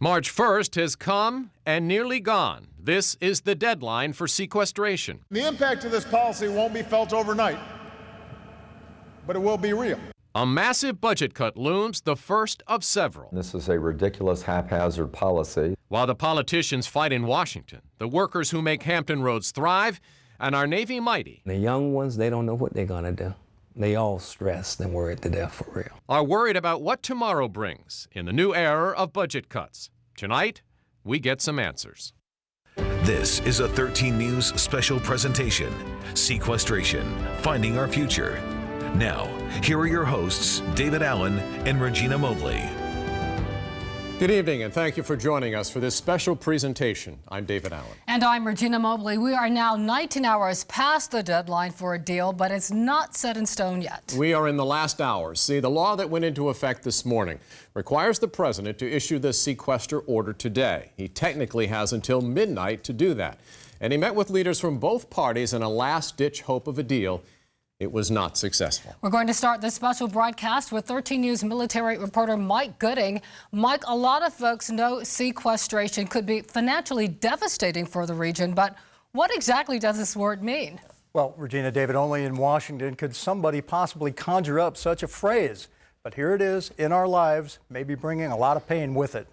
March 1st has come and nearly gone. This is the deadline for sequestration. The impact of this policy won't be felt overnight, but it will be real. A massive budget cut looms, the first of several. This is a ridiculous, haphazard policy. While the politicians fight in Washington, the workers who make Hampton Roads thrive and our Navy mighty. The young ones, they don't know what they're going to do. They all stressed and worried to death for real. Are worried about what tomorrow brings in the new era of budget cuts. Tonight, we get some answers. This is a 13 News special presentation, Sequestration, Finding Our Future. Now, here are your hosts, David Allen and Regina Mobley. Good evening, and thank you for joining us for this special presentation. I'm David Allen. And I'm Regina Mobley. We are now 19 hours past the deadline for a deal, but it's not set in stone yet. We are in the last hours. See, the law that went into effect this morning requires the president to issue the sequester order today. He technically has until midnight to do that. And he met with leaders from both parties in a last-ditch hope of a deal. It was not successful. We're going to start this special broadcast with 13 News military reporter Mike Gooding. Mike, a lot of folks know sequestration could be financially devastating for the region, but what exactly does this word mean? Well, Regina, David, only in Washington could somebody possibly conjure up such a phrase. But here it is in our lives, maybe bringing a lot of pain with it.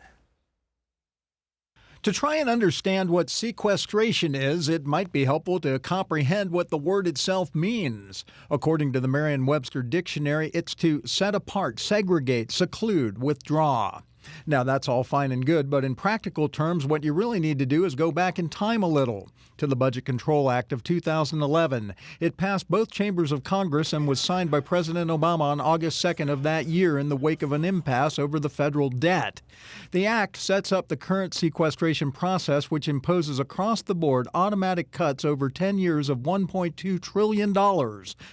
To try and understand what sequestration is, it might be helpful to comprehend what the word itself means. According to the Merriam-Webster dictionary, it's to set apart, segregate, seclude, withdraw. Now, that's all fine and good, but in practical terms, what you really need to do is go back in time a little to the Budget Control Act of 2011. It passed both chambers of Congress and was signed by President Obama on August 2nd of that year in the wake of an impasse over the federal debt. The act sets up the current sequestration process, which imposes across-the-board automatic cuts over 10 years of $1.2 trillion,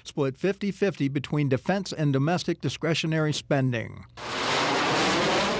split 50-50 between defense and domestic discretionary spending.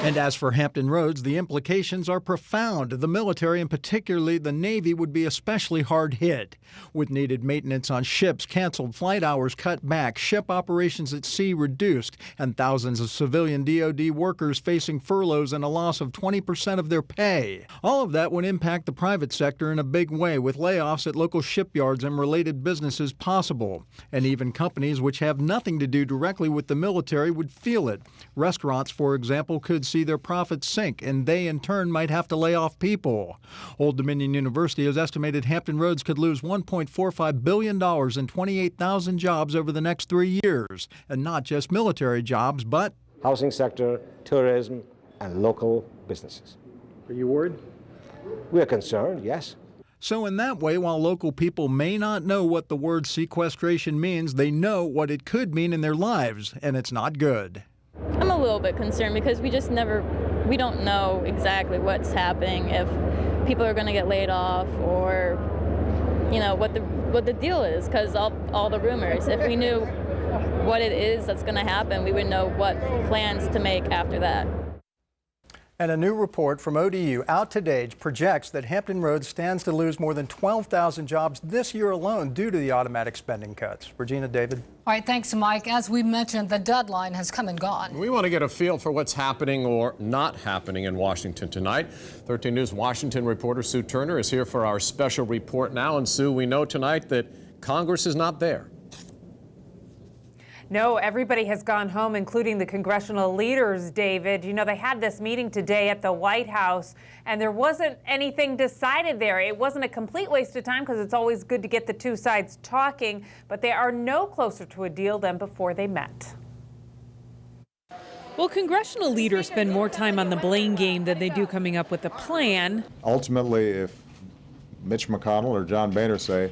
And as for Hampton Roads, the implications are profound. The military, and particularly the Navy, would be especially hard hit, with needed maintenance on ships canceled, flight hours cut back, ship operations at sea reduced, and thousands of civilian DoD workers facing furloughs and a loss of 20% of their pay. All of that would impact the private sector in a big way, with layoffs at local shipyards and related businesses possible. And even companies which have nothing to do directly with the military would feel it. Restaurants, for example, could see their profits sink, and they in turn might have to lay off people. Old Dominion University has estimated Hampton Roads could lose $1.45 billion and 28,000 jobs over the next 3 years, and not just military jobs, but housing sector, tourism, and local businesses. Are you worried? We are concerned, yes. So in that way, while local people may not know what the word sequestration means, they know what it could mean in their lives, and it's not good. I'm a little bit concerned because we don't know exactly what's happening, if people are going to get laid off or, you know, what the deal is, because all the rumors. If we knew what it is that's going to happen, we would know what plans to make after that. And a new report from ODU out today projects that Hampton Roads stands to lose more than 12,000 jobs this year alone due to the automatic spending cuts. Regina, David. All right, thanks, Mike. As we mentioned, the deadline has come and gone. We want to get a feel for what's happening or not happening in Washington tonight. 13 News Washington reporter Sue Turner is here for our special report now. And Sue, we know tonight that Congress is not there. No, everybody has gone home, including the congressional leaders, David. You know, they had this meeting today at the White House, and there wasn't anything decided there. It wasn't a complete waste of time because it's always good to get the two sides talking, but they are no closer to a deal than before they met. Well, congressional leaders spend more time on the blame game than they do coming up with a plan. Ultimately, if Mitch McConnell or John Boehner say,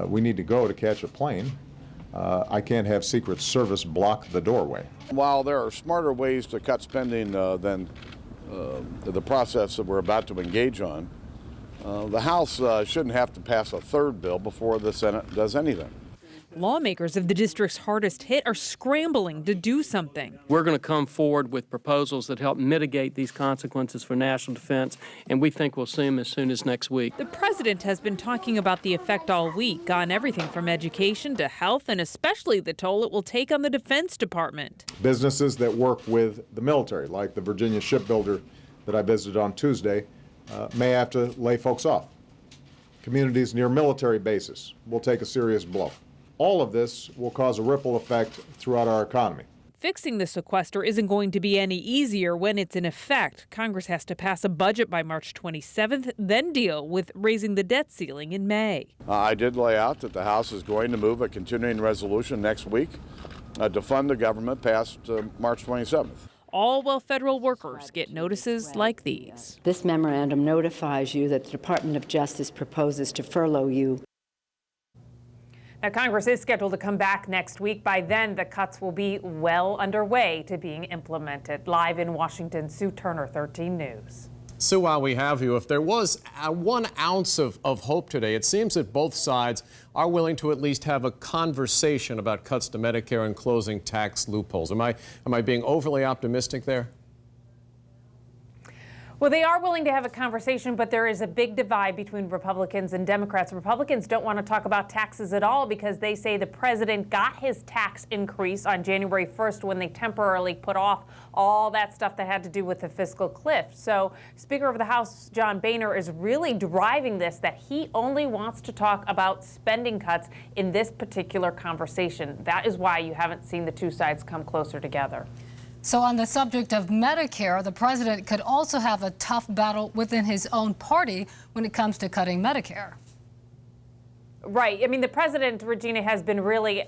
we need to go to catch a plane, I can't have Secret Service block the doorway. While there are smarter ways to cut spending than the process that we're about to engage on, the House shouldn't have to pass a third bill before the Senate does anything. Lawmakers of the districts hardest hit are scrambling to do something. We're going to come forward with proposals that help mitigate these consequences for national defense, and we think we'll see them as soon as next week. The president has been talking about the effect all week on everything from education to health, and especially the toll it will take on the Defense Department. Businesses that work with the military, like the Virginia shipbuilder that I visited on Tuesday may have to lay folks off. Communities near military bases will take a serious blow. All of this will cause a ripple effect throughout our economy. Fixing the sequester isn't going to be any easier when it's in effect. Congress has to pass a budget by March 27th, then deal with raising the debt ceiling in May. I did lay out that the House is going to move a continuing resolution next week to fund the government past March 27th. All while federal workers get notices like these. This memorandum notifies you that the Department of Justice proposes to furlough you. Now, Congress is scheduled to come back next week. By then, the cuts will be well underway to being implemented. Live in Washington, Sue Turner, 13 News. Sue, while we have you, if there was 1 ounce of hope today, it seems that both sides are willing to at least have a conversation about cuts to Medicare and closing tax loopholes. Am I being overly optimistic there? Well, they are willing to have a conversation, but there is a big divide between Republicans and Democrats. Republicans don't want to talk about taxes at all because they say the president got his tax increase on January 1st when they temporarily put off all that stuff that had to do with the fiscal cliff. So Speaker of the House John Boehner is really driving this, that he only wants to talk about spending cuts in this particular conversation. That is why you haven't seen the two sides come closer together. So on the subject of Medicare, the president could also have a tough battle within his own party when it comes to cutting Medicare. Right. I mean, the president, Regina, has been really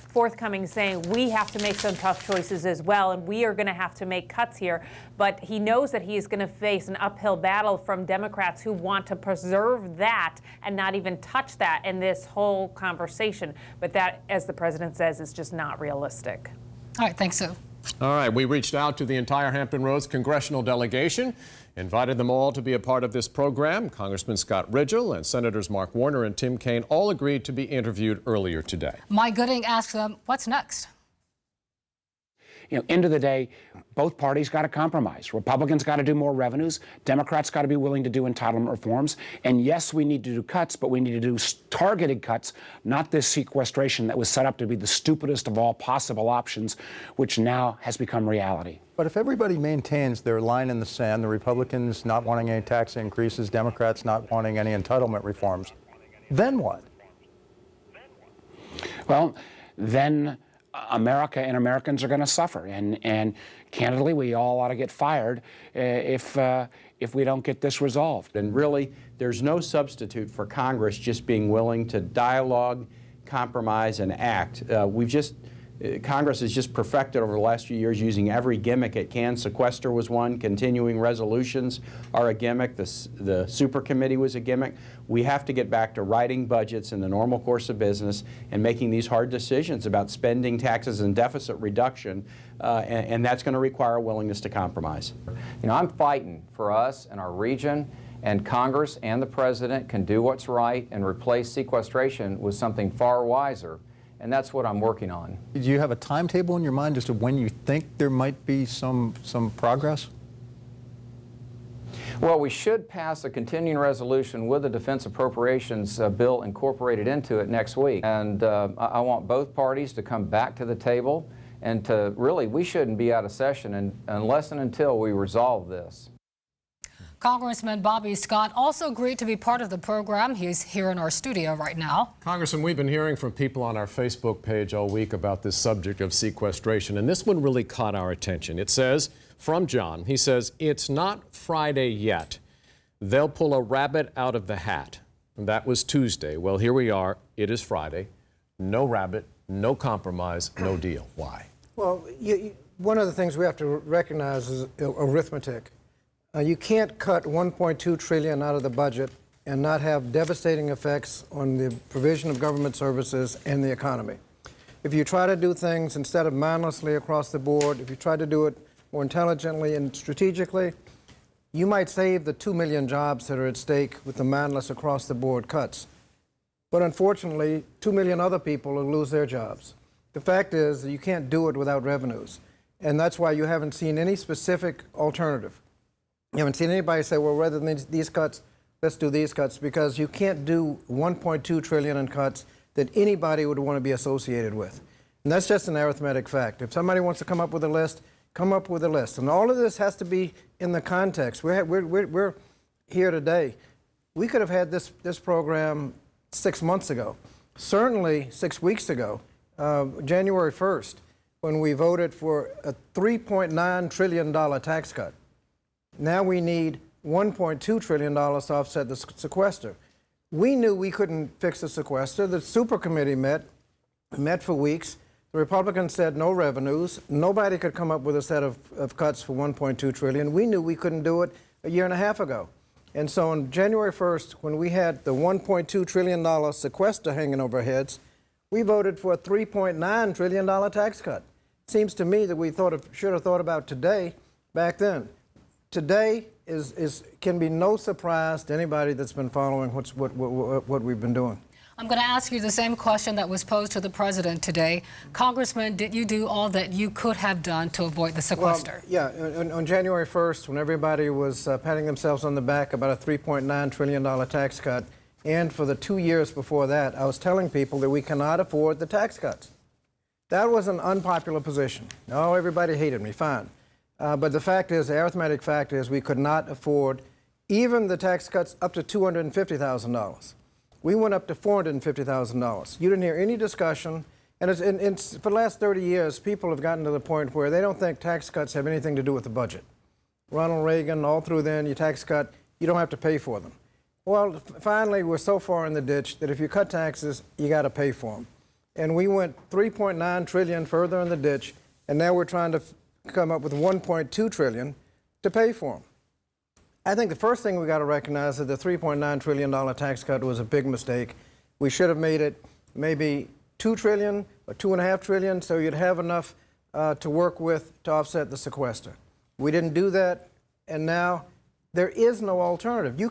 forthcoming, saying we have to make some tough choices as well, and we are going to have to make cuts here. But he knows that he is going to face an uphill battle from Democrats who want to preserve that and not even touch that in this whole conversation. But that, as the president says, is just not realistic. All right. Thanks, Sue. All right, we reached out to the entire Hampton Roads congressional delegation, invited them all to be a part of this program. Congressman Scott Ridgell and Senators Mark Warner and Tim Kaine all agreed to be interviewed earlier today. Mike Gooding asked them, what's next? You know, end of the day, both parties got to compromise. Republicans got to do more revenues. Democrats got to be willing to do entitlement reforms. And yes, we need to do cuts, but we need to do targeted cuts, not this sequestration that was set up to be the stupidest of all possible options, which now has become reality. But if everybody maintains their line in the sand, the Republicans not wanting any tax increases, Democrats not wanting any entitlement reforms, then what? Well, then America and Americans are going to suffer, and candidly, we all ought to get fired if we don't get this resolved. And really, there's no substitute for Congress just being willing to dialogue, compromise, and act. Congress has just perfected over the last few years using every gimmick it can. Sequester was one. Continuing resolutions are a gimmick. The super committee was a gimmick. We have to get back to writing budgets in the normal course of business and making these hard decisions about spending, taxes, and deficit reduction, and that's going to require a willingness to compromise. You know, I'm fighting for us and our region, and Congress and the President can do what's right and replace sequestration with something far wiser. And that's what I'm working on. Do you have a timetable in your mind as to when you think there might be some progress? Well, we should pass a continuing resolution with the Defense Appropriations bill incorporated into it next week. And I want both parties to come back to the table and to really, we shouldn't be out of session unless and until we resolve this. Congressman Bobby Scott also agreed to be part of the program. He's here in our studio right now. Congressman, we've been hearing from people on our Facebook page all week about this subject of sequestration, and this one really caught our attention. It says, from John, he says, it's not Friday yet. They'll pull a rabbit out of the hat. And that was Tuesday. Well, here we are. It is Friday. No rabbit, no compromise, no deal. Why? Well, one of the things we have to recognize is arithmetic. You can't cut $1.2 trillion out of the budget and not have devastating effects on the provision of government services and the economy. If you try to do things instead of mindlessly across the board, if you try to do it more intelligently and strategically, you might save the 2 million jobs that are at stake with the mindless across the board cuts. But unfortunately, 2 million other people will lose their jobs. The fact is that you can't do it without revenues. And that's why you haven't seen any specific alternative. You haven't seen anybody say, well, rather than these cuts, let's do these cuts, because you can't do $1.2 trillion in cuts that anybody would want to be associated with. And that's just an arithmetic fact. If somebody wants to come up with a list, come up with a list. And all of this has to be in the context. We're here today. We could have had this program 6 months ago, certainly 6 weeks ago, January 1st, when we voted for a $3.9 trillion tax cut. Now we need $1.2 trillion to offset the sequester. We knew we couldn't fix the sequester. The super committee met for weeks. The Republicans said no revenues. Nobody could come up with a set of cuts for $1.2 trillion. We knew we couldn't do it a year and a half ago. And so on January 1st, when we had the $1.2 trillion sequester hanging over our heads, we voted for a $3.9 trillion tax cut. Seems to me that we should have thought about today back then. Today can be no surprise to anybody that's been following what we've been doing. I'm going to ask you the same question that was posed to the president today. Congressman, did you do all that you could have done to avoid the sequester? Well, yeah, on January 1st, when everybody was patting themselves on the back about a $3.9 trillion tax cut, and for the 2 years before that, I was telling people that we cannot afford the tax cuts. That was an unpopular position. Oh, everybody hated me, fine. But the fact is, the arithmetic fact is, we could not afford even the tax cuts up to $250,000. We went up to $450,000. You didn't hear any discussion. And for the last 30 years, people have gotten to the point where they don't think tax cuts have anything to do with the budget. Ronald Reagan, all through then, you tax cut, you don't have to pay for them. Well, finally, we're so far in the ditch that if you cut taxes, you got to pay for them. And we went $3.9 trillion further in the ditch, and now we're trying to come up with $1.2 trillion to pay for them. I think the first thing we got to recognize is that the $3.9 trillion tax cut was a big mistake. We should have made it maybe $2 trillion or $2.5 trillion, so you'd have enough to work with to offset the sequester. We didn't do that, and now there is no alternative. You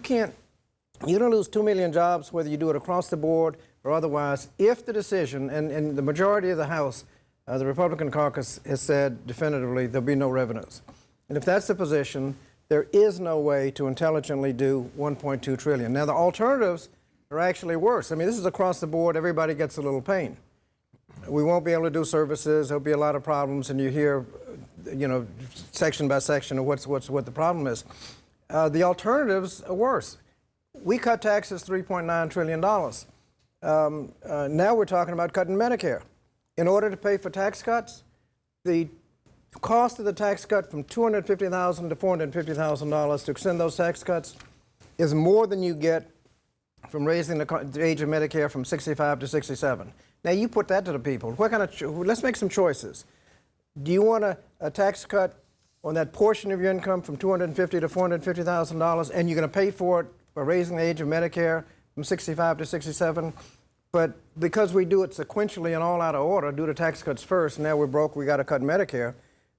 don't lose 2 million jobs whether you do it across the board or otherwise if the decision, and the majority of the House, the Republican caucus has said definitively there'll be no revenues. And if that's the position, there is no way to intelligently do $1.2 trillion. Now, the alternatives are actually worse. I mean, this is across the board. Everybody gets a little pain. We won't be able to do services. There'll be a lot of problems, and you hear, section by section of what the problem is. The alternatives are worse. We cut taxes $3.9 trillion. Now we're talking about cutting Medicare. In order to pay for tax cuts, the cost of the tax cut from $250,000 to $450,000 to extend those tax cuts is more than you get from raising the age of Medicare from 65 to 67. Now you put that to the people. Let's make some choices. Do you want a tax cut on that portion of your income from $250,000 to $450,000, and you're going to pay for it by raising the age of Medicare from 65 to 67? But because we do it sequentially and all out of order, do the tax cuts first, now we're broke, we got to cut Medicare.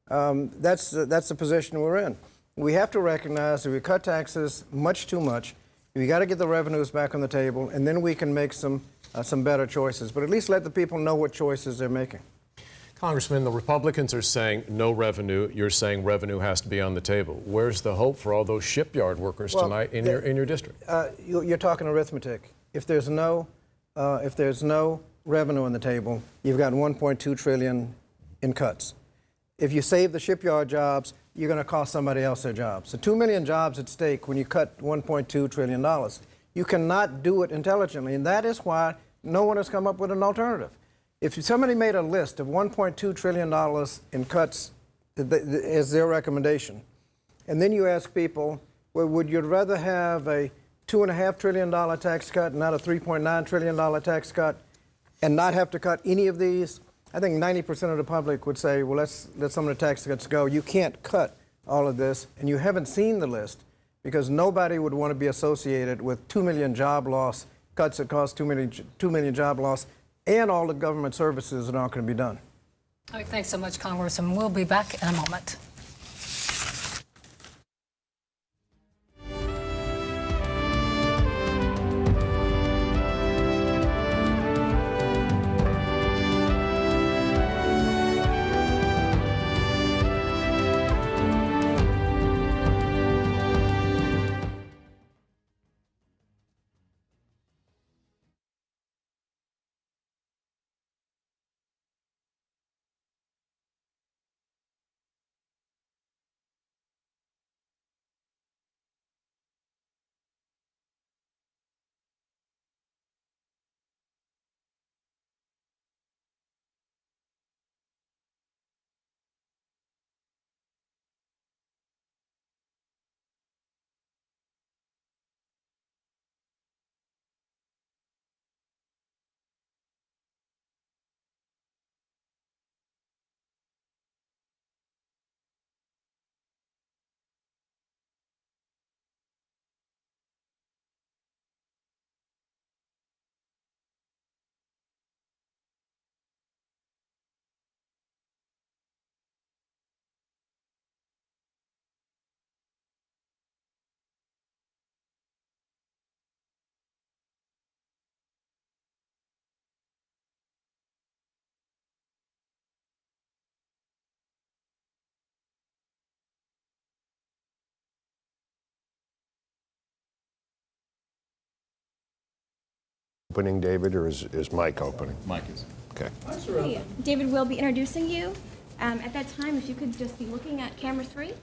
That's the position we're in. We have to recognize that we cut taxes much too much. We got to get the revenues back on the table, and then we can make some better choices. But at least let the people know what choices they're making. Congressman, the Republicans are saying no revenue. You're saying revenue has to be on the table. Where's the hope for all those shipyard workers tonight in your district? You're talking arithmetic. If there's no revenue on the table, you've got $1.2 trillion in cuts. If you save the shipyard jobs, you're going to cost somebody else their jobs. So 2 million jobs at stake when you cut $1.2 trillion. You cannot do it intelligently, and that is why no one has come up with an alternative. If somebody made a list of $1.2 trillion in cuts as their recommendation, and then you ask people, well, would you rather have a $2.5 trillion tax cut, not a $3.9 trillion tax cut, and not have to cut any of these? I think 90% of the public would say, well, let's let some of the tax cuts go. You can't cut all of this, and you haven't seen the list because nobody would want to be associated with 2 million job loss, cuts that cost 2 million job loss, and all the government services that aren't going to be done. All right, thanks so much, Congressman. We'll be back in a moment. Opening, David, or is Mike opening? Mike is. Okay. Hey, David will be introducing you. At that time, if you could just be looking at camera 3.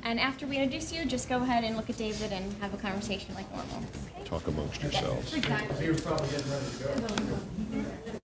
And after we introduce you, just go ahead and look at David and have a conversation like normal. Okay? Talk amongst yourselves. Exactly. You're probably getting ready to go.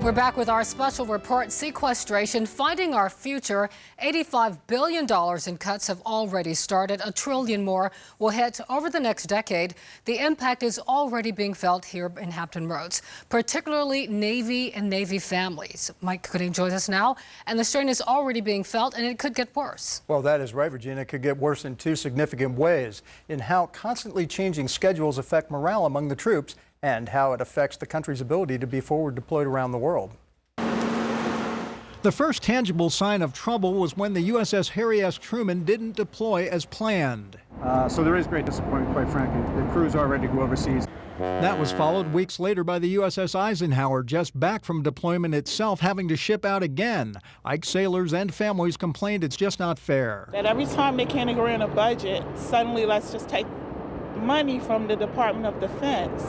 We're back with our special report, Sequestration, Finding Our Future. $85 billion in cuts have already started. $1 trillion more will hit over the next decade. The impact is already being felt here in Hampton Roads, particularly Navy and Navy families. Mike Gooding joins us now, and the strain is already being felt, and it could get worse. Well, that is right, Regina. It could get worse in two significant ways: in how constantly changing schedules affect morale among the troops, and how it affects the country's ability to be forward deployed around the world. The first tangible sign of trouble was when the USS Harry S. Truman didn't deploy as planned. So there is great disappointment, quite frankly. The crew's are ready to go overseas. That was followed weeks later by the USS Eisenhower, just back from deployment itself, having to ship out again. Ike sailors and families complained it's just not fair. That every time they can't agree on a budget, suddenly let's just take money from the Department of Defense,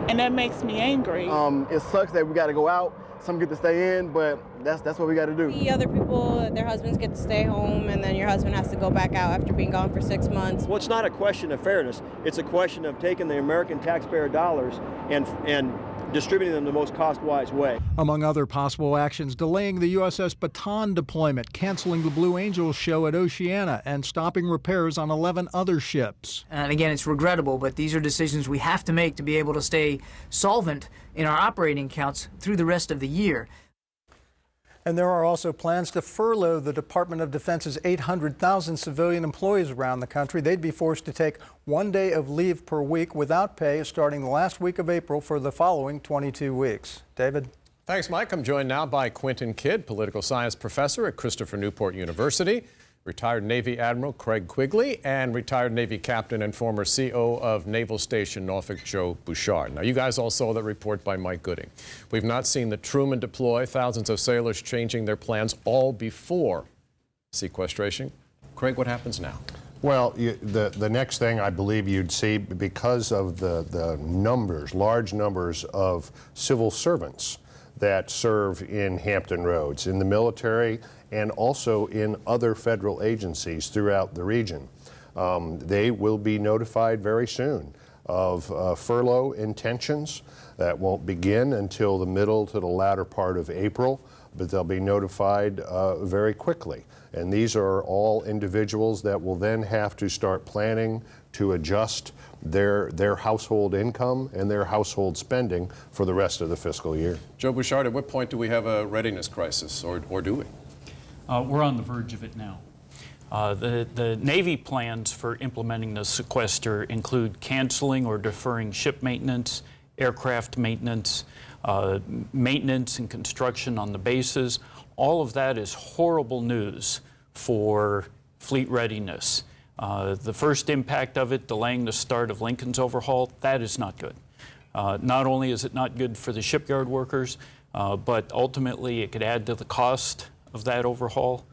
and that makes me angry. It sucks that we got to go out. Some get to stay in, but that's what we got to do. The other people, their husbands get to stay home, and then your husband has to go back out after being gone for 6 months. Well, it's not a question of fairness. It's a question of taking the American taxpayer dollars and distributing them the most cost-wise way. Among other possible actions, delaying the USS Baton deployment, canceling the Blue Angels show at Oceana, and stopping repairs on 11 other ships. And again, it's regrettable, but these are decisions we have to make to be able to stay solvent in our operating accounts through the rest of the year. And there are also plans to furlough the Department of Defense's 800,000 civilian employees around the country. They'd be forced to take 1 day of leave per week without pay starting the last week of April for the following 22 weeks. David? Thanks, Mike. I'm joined now by Quentin Kidd, political science professor at Christopher Newport University, retired Navy Admiral Craig Quigley, and retired Navy captain and former CO of Naval Station Norfolk, Joe Bouchard. Now, you guys all saw that report by Mike Gooding. We've not seen the Truman deploy, thousands of sailors changing their plans all before sequestration. Craig, what happens now? Well, the next thing I believe you'd see, because of the numbers, large numbers of civil servants that serve in Hampton Roads, in the military, and also in other federal agencies throughout the region. They will be notified very soon of furlough intentions that won't begin until the middle to the latter part of April, but they'll be notified very quickly. And these are all individuals that will then have to start planning to adjust their household income and their household spending for the rest of the fiscal year. Joe Bouchard, at what point do we have a readiness crisis, or do we? We're on the verge of it now. The Navy plans for implementing the sequester include canceling or deferring ship maintenance, aircraft maintenance, maintenance and construction on the bases. All of that is horrible news for fleet readiness. The first impact of it, delaying the start of Lincoln's overhaul, that is not good. Not only is it not good for the shipyard workers, but ultimately it could add to the cost of that overhaul,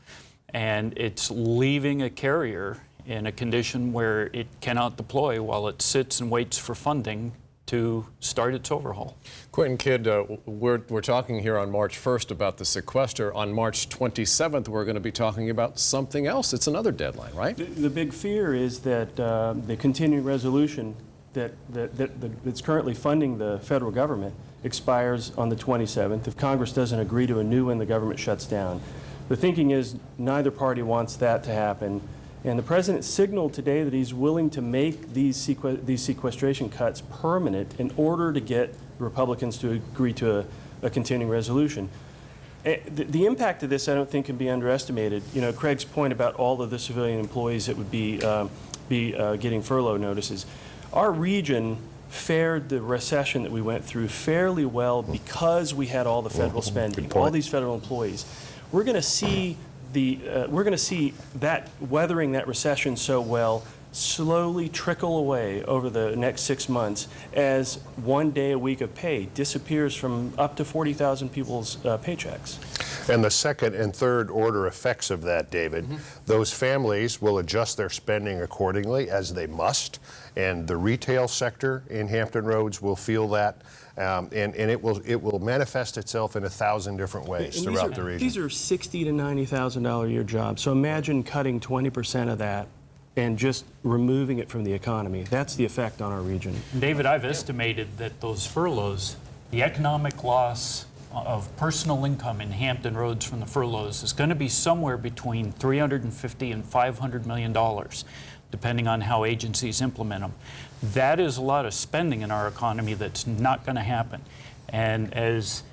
and it's leaving a carrier in a condition where it cannot deploy while it sits and waits for funding to start its overhaul. Quentin Kidd, we're talking here on March 1st about the sequester. On March 27th, we're going to be talking about something else. It's another deadline, right? The big fear is that the continuing resolution that's currently funding the federal government expires on the 27th if Congress doesn't agree to a new one, the government shuts down. The thinking is neither party wants that to happen, and the president signaled today that he's willing to make these sequestration cuts permanent in order to get Republicans to agree to a continuing resolution. The impact of this, I don't think, can be underestimated. You know, Craig's point about all of the civilian employees that would be getting furlough notices. Our region fared the recession that we went through fairly well because we had all the federal spending, all these federal employees. We're going to see that weathering that recession so well slowly trickle away over the next 6 months as 1 day a week of pay disappears from up to 40,000 people's paychecks. And the second and third order effects of that, David, those families will adjust their spending accordingly, as they must, and the retail sector in Hampton Roads will feel that, and it will manifest itself in 1,000 different ways throughout the region. These are $60,000 to $90,000 a year jobs, so imagine cutting 20% of that and just removing it from the economy. That's the effect on our region. David, I've estimated that those furloughs, the economic loss of personal income in Hampton Roads from the furloughs is going to be somewhere between $350 and $500 million, depending on how agencies implement them. That is a lot of spending in our economy that's not going to happen. And as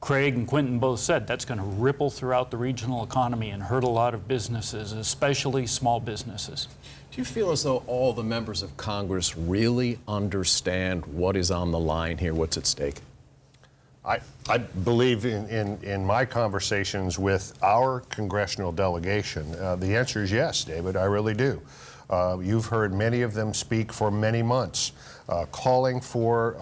Craig and Quentin both said, that's going to ripple throughout the regional economy and hurt a lot of businesses, especially small businesses. Do you feel as though all the members of Congress really understand what is on the line here, what's at stake? I believe in my conversations with our congressional delegation, the answer is yes, David, I really do. You've heard many of them speak for many months, calling for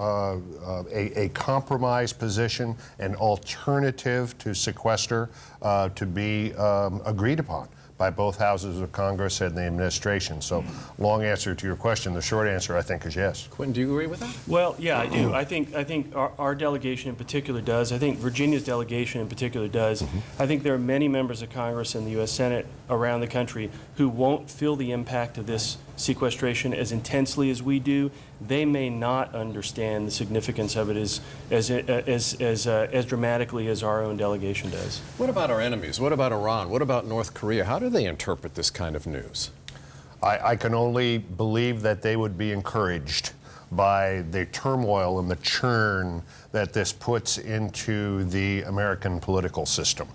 a compromise position, an alternative to sequester to be agreed upon by both houses of Congress and the administration. So, long answer to your question. The short answer, I think, is yes. Quentin, do you agree with that? Well, yeah, I do. I think our delegation in particular does. I think Virginia's delegation in particular does. I think there are many members of Congress and the U.S. Senate around the country who won't feel the impact of this sequestration as intensely as we do. They may not understand the significance of it as dramatically as our own delegation does. What about our enemies? What about Iran? What about North Korea? How do they interpret this kind of news? I can only believe that they would be encouraged by the turmoil and the churn that this puts into the American political system.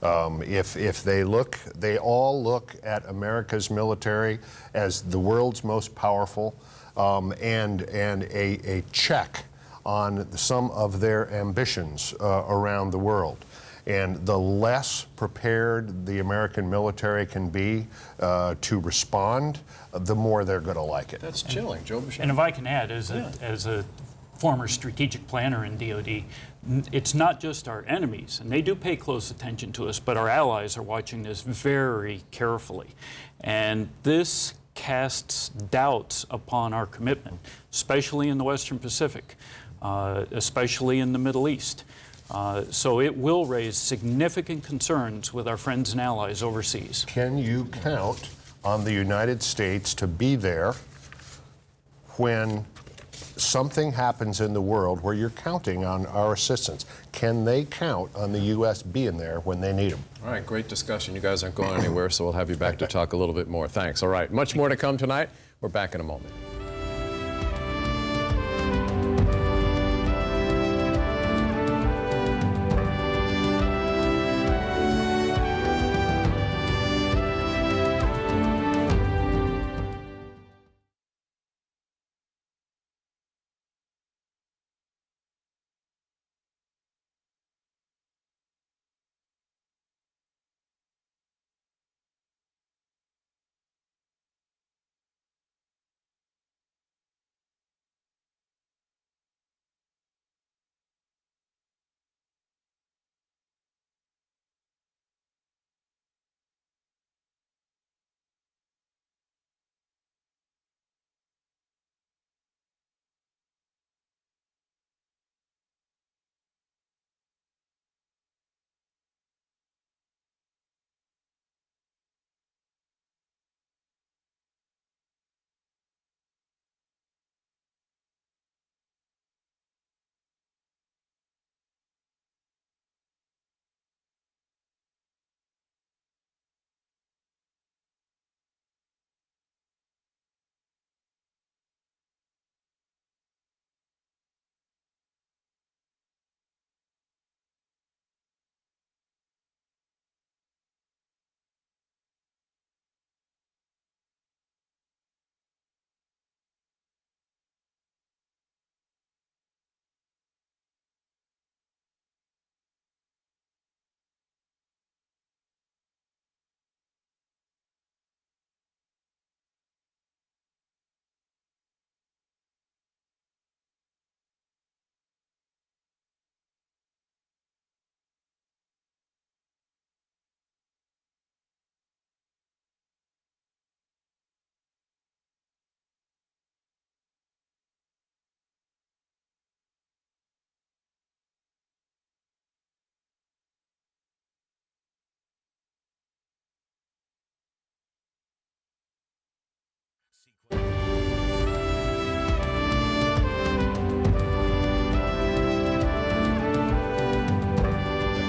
If they all look at America's military as the world's most powerful and a check on some of their ambitions around the world. And the less prepared the American military can be to respond, the more they're going to like it. That's chilling, Joe Bishop. And if I can add, as a former strategic planner in DOD, it's not just our enemies, and they do pay close attention to us, but our allies are watching this very carefully. And this casts doubts upon our commitment, especially in the Western Pacific, especially in the Middle East. So it will raise significant concerns with our friends and allies overseas. Can you count on the United States to be there when something happens in the world where you're counting on our assistance? Can they count on the U.S. being there when they need them? All right, great discussion. You guys aren't going anywhere, so we'll have you back to talk a little bit more. Thanks. All right, much more to come tonight. We're back in a moment.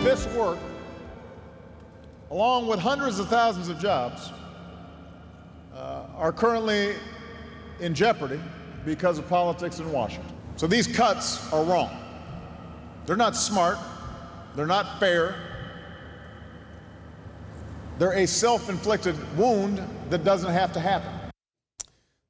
this work, along with hundreds of thousands of jobs, are currently in jeopardy because of politics in Washington. So these cuts are wrong. They're not smart. They're not fair. They're a self-inflicted wound that doesn't have to happen.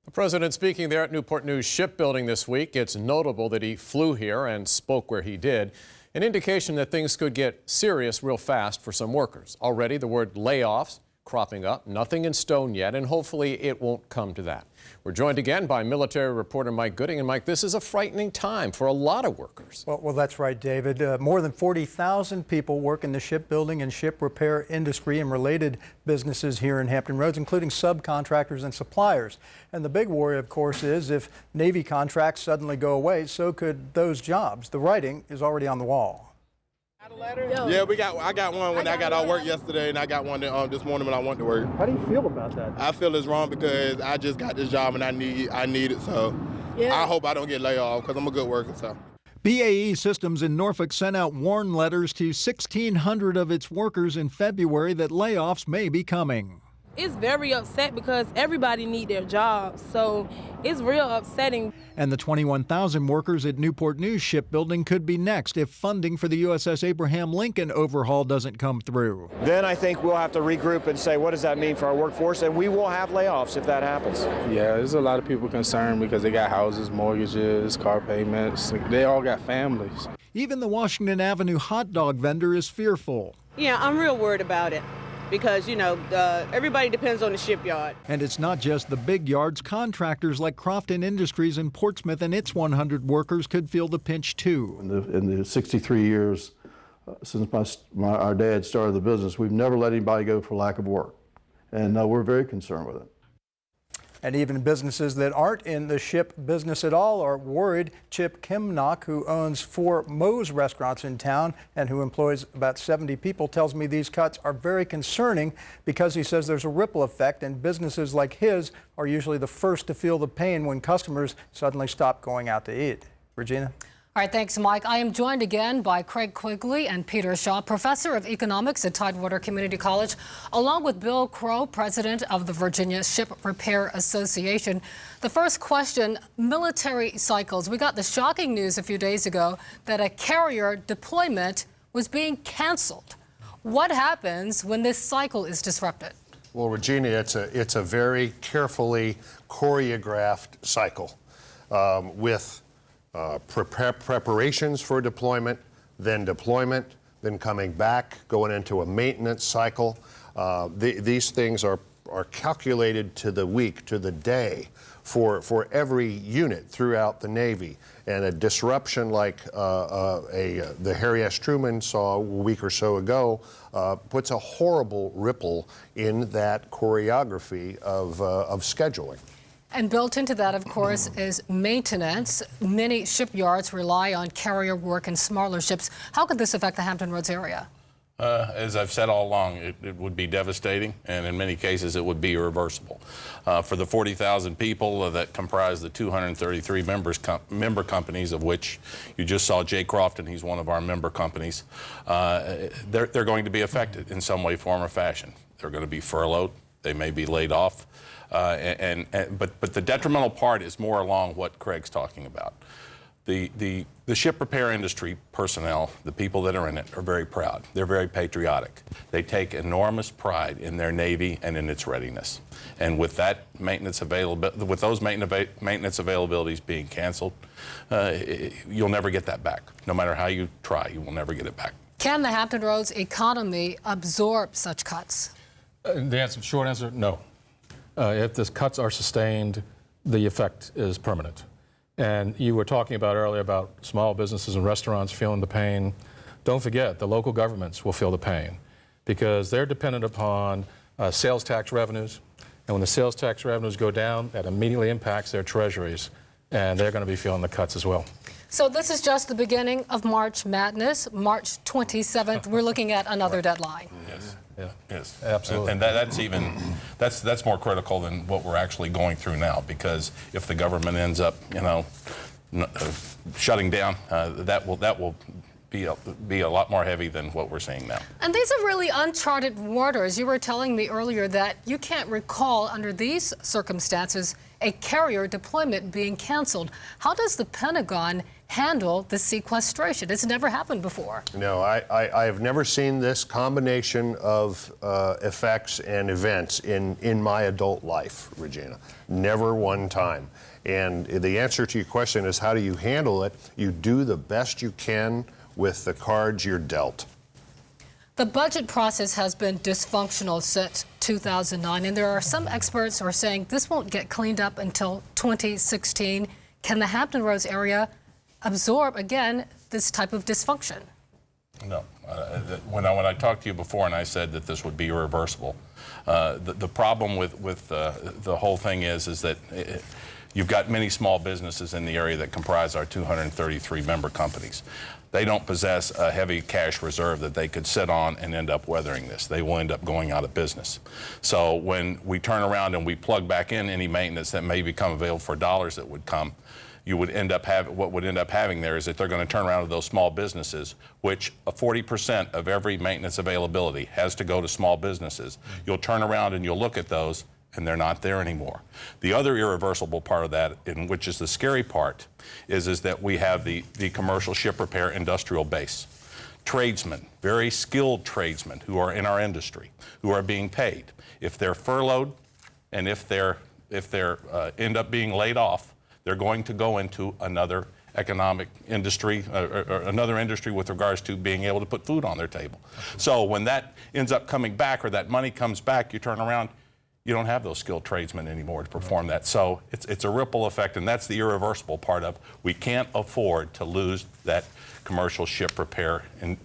The president speaking there at Newport News Shipbuilding this week. It's notable that he flew here and spoke where he did, an indication that things could get serious real fast for some workers. Already the word layoffs cropping up, nothing in stone yet, and hopefully it won't come to that. We're joined again by military reporter Mike Gooding. And Mike, this is a frightening time for a lot of workers. Well, that's right, David. More than 40,000 people work in the shipbuilding and ship repair industry and related businesses here in Hampton Roads, including subcontractors and suppliers. And the big worry, of course, is if Navy contracts suddenly go away, so could those jobs. The writing is already on the wall. Yeah, I got one when I got out of work yesterday, and I got one this morning when I went to work. How do you feel about that? I feel it's wrong because I just got this job and I need it, so I hope I don't get laid off because I'm a good worker. So. BAE Systems in Norfolk sent out warn letters to 1,600 of its workers in February that layoffs may be coming. It's very upset because everybody need their jobs, so it's real upsetting. And the 21,000 workers at Newport News Shipbuilding could be next if funding for the USS Abraham Lincoln overhaul doesn't come through. Then I think we'll have to regroup and say, what does that mean for our workforce? And we will have layoffs if that happens. Yeah, there's a lot of people concerned because they got houses, mortgages, car payments. They all got families. Even the Washington Avenue hot dog vendor is fearful. Yeah, I'm real worried about it. Because, you know, everybody depends on the shipyard. And it's not just the big yards. Contractors like Crofton Industries in Portsmouth and its 100 workers could feel the pinch, too. In the 63 years since our dad started the business, we've never let anybody go for lack of work. And we're very concerned with it. And even businesses that aren't in the ship business at all are worried. Chip Kimnock, who owns 4 Moe's restaurants in town and who employs about 70 people, tells me these cuts are very concerning because he says there's a ripple effect, and businesses like his are usually the first to feel the pain when customers suddenly stop going out to eat. Regina? All right, thanks, Mike. I am joined again by Craig Quigley and Peter Shaw, professor of economics at Tidewater Community College, along with Bill Crow, president of the Virginia Ship Repair Association. The first question, military cycles. We got the shocking news a few days ago that a carrier deployment was being canceled. What happens when this cycle is disrupted? Well, Regina, it's a very carefully choreographed cycle with preparations for deployment, then coming back, going into a maintenance cycle. These things are calculated to the week, to the day, for every unit throughout the Navy. And a disruption like the Harry S. Truman saw a week or so ago puts a horrible ripple in that choreography of scheduling. And built into that, of course, is maintenance. Many shipyards rely on carrier work and smaller ships. How could this affect the Hampton Roads area? As I've said all along, it would be devastating, and in many cases it would be irreversible. For the 40,000 people that comprise the 233 member companies, of which you just saw Jay Crofton, he's one of our member companies, they're going to be affected in some way, form, or fashion. They're going to be furloughed. They may be laid off. But the detrimental part is more along what Craig's talking about. The ship repair industry personnel, the people that are in it, are very proud. They're very patriotic. They take enormous pride in their Navy and in its readiness. And with that maintenance with those maintenance availabilities being canceled, you'll never get that back. No matter how you try, you will never get it back. Can the Hampton Roads economy absorb such cuts? The short answer, no. If the cuts are sustained, the effect is permanent. And you were talking about earlier about small businesses and restaurants feeling the pain. Don't forget, the local governments will feel the pain because they're dependent upon sales tax revenues. And when the sales tax revenues go down, that immediately impacts their treasuries, and they're going to be feeling the cuts as well. So this is just the beginning of March Madness. March 27th, we're looking at another deadline. Yes. Yeah. Yes, absolutely. And that's more critical than what we're actually going through now, because if the government ends up, shutting down, that will be a lot more heavy than what we're seeing now. And these are really uncharted waters. You were telling me earlier that you can't recall under these circumstances a carrier deployment being canceled. How does the Pentagon handle the sequestration? It's never happened before. No, I have never seen this combination of effects and events in my adult life, Regina. Never one time. And the answer to your question is, how do you handle it? You do the best you can with the cards you're dealt. The budget process has been dysfunctional since 2009, and there are some experts who are saying this won't get cleaned up until 2016. Can the Hampton Roads area absorb, again, this type of dysfunction? No. When I talked to you before and I said that this would be irreversible, the problem with the whole thing is that you've got many small businesses in the area that comprise our 233 member companies. They don't possess a heavy cash reserve that they could sit on and end up weathering this. They will end up going out of business. So when we turn around and we plug back in any maintenance that may become available for dollars that would come, you would end up what would end up having there is that they're going to turn around to those small businesses, which 40% of every maintenance availability has to go to small businesses. You'll turn around and you'll look at those, and they're not there anymore. The other irreversible part of that, which is the scary part, is that we have the commercial ship repair industrial base. Tradesmen, very skilled tradesmen who are in our industry, who are being paid. If they're furloughed and if they're end up being laid off, they're going to go into another economic industry, or another industry with regards to being able to put food on their table. So when that ends up coming back, or that money comes back, you turn around, you don't have those skilled tradesmen anymore to perform that. So it's a ripple effect, and that's the irreversible part of we can't afford to lose that commercial ship repair and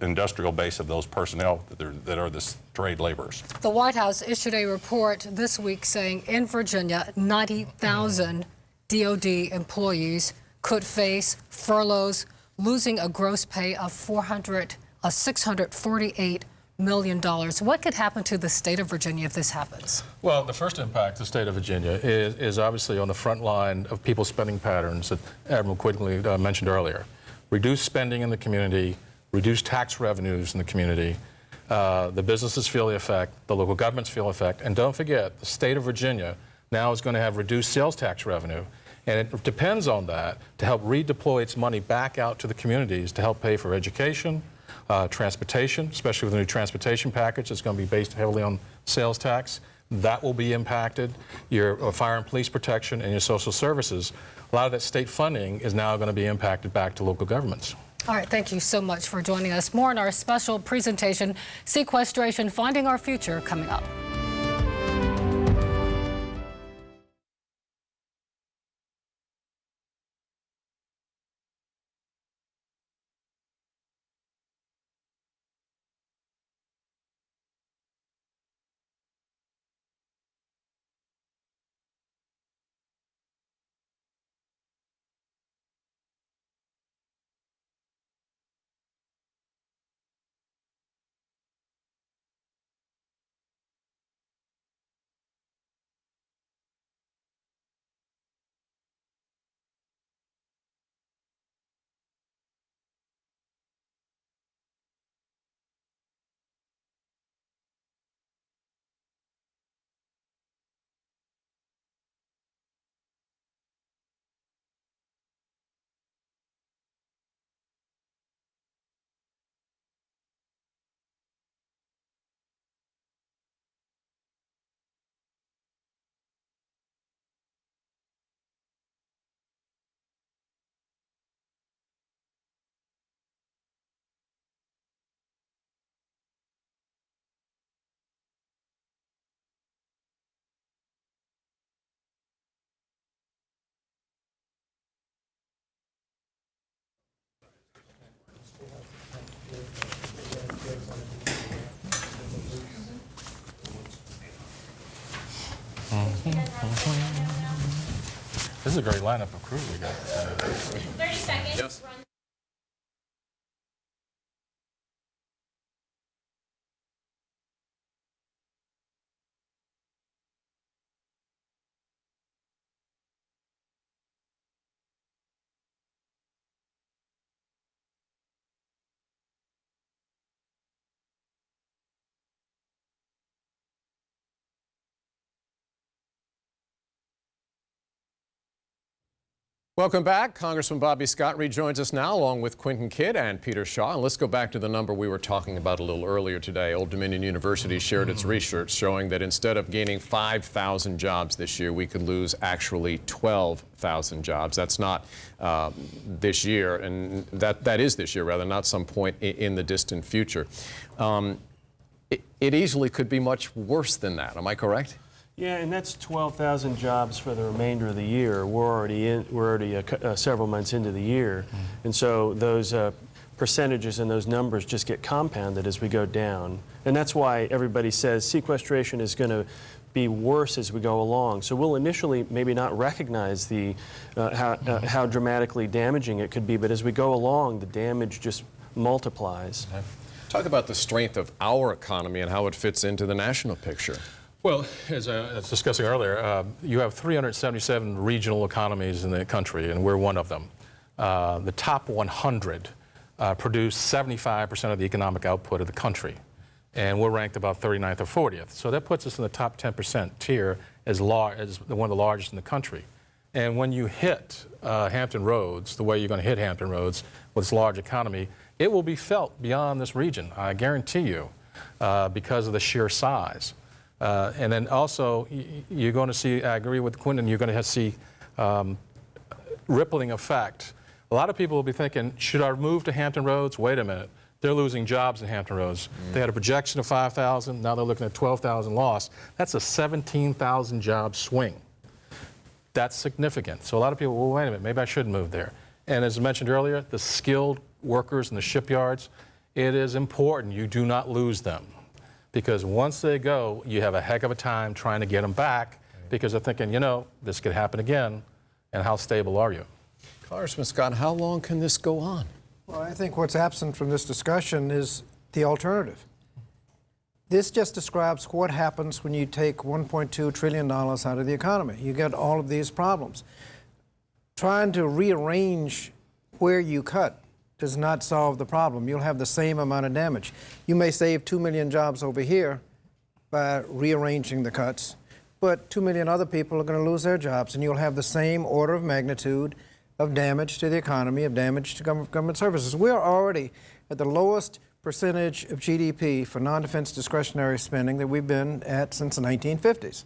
industrial base of those personnel that are the trade laborers. The White House issued a report this week saying in Virginia, 90,000 DOD employees could face furloughs, losing a gross pay of $648 million. What could happen to the state of Virginia if this happens? Well, the first impact, the state of Virginia, is obviously on the front line of people's spending patterns that Admiral Quigley mentioned earlier. Reduced spending in the community, reduced tax revenues in the community. The businesses feel the effect, the local governments feel the effect, and don't forget, the state of Virginia now is going to have reduced sales tax revenue, and it depends on that to help redeploy its money back out to the communities to help pay for education, transportation, especially with the new transportation package that's going to be based heavily on sales tax. That will be impacted. Your fire and police protection and your social services. A lot of that state funding is now going to be impacted back to local governments. All right, thank you so much for joining us. More in our special presentation, Sequestration, Finding Our Future, coming up. This is a great lineup of crew we got. 30 seconds. Yes. Welcome back. Congressman Bobby Scott rejoins us now along with Quentin Kidd and Peter Shaw. And let's go back to the number we were talking about a little earlier today. Old Dominion University shared its research showing that instead of gaining 5,000 jobs this year, we could lose actually 12,000 jobs. That's not this year, and that is this year, rather, not some point in the distant future. It easily could be much worse than that. Am I correct? Yeah, and that's 12,000 jobs for the remainder of the year. We're already several months into the year, and so those percentages and those numbers just get compounded as we go down. And that's why everybody says sequestration is going to be worse as we go along. So we'll initially maybe not recognize the how dramatically damaging it could be, but as we go along, the damage just multiplies. Talk about the strength of our economy and how it fits into the national picture. Well, as I was discussing earlier, you have 377 regional economies in the country, and we're one of them. The top 100 produce 75% of the economic output of the country, and we're ranked about 39th or 40th. So that puts us in the top 10% tier as one of the largest in the country. And when you hit Hampton Roads, the way you're going to hit Hampton Roads with its large economy, it will be felt beyond this region, I guarantee you, because of the sheer size. And then also, you're going to see, I agree with Quentin, you're going to see rippling effect. A lot of people will be thinking, should I move to Hampton Roads? Wait a minute. They're losing jobs in Hampton Roads. They had a projection of 5,000. Now they're looking at 12,000 lost. That's a 17,000 job swing. That's significant. So a lot of people, well, wait a minute, maybe I shouldn't move there. And as I mentioned earlier, the skilled workers in the shipyards, it is important you do not lose them. Because once they go, you have a heck of a time trying to get them back because they're thinking, you know, this could happen again, and how stable are you? Congressman Scott, how long can this go on? Well, I think what's absent from this discussion is the alternative. This just describes what happens when you take $1.2 trillion out of the economy. You get all of these problems. Trying to rearrange where you cut does not solve the problem. You'll have the same amount of damage. You may save 2 million jobs over here by rearranging the cuts, but 2 million other people are going to lose their jobs, and you'll have the same order of magnitude of damage to the economy, of damage to government services. We're already at the lowest percentage of GDP for non-defense discretionary spending that we've been at since the 1950s.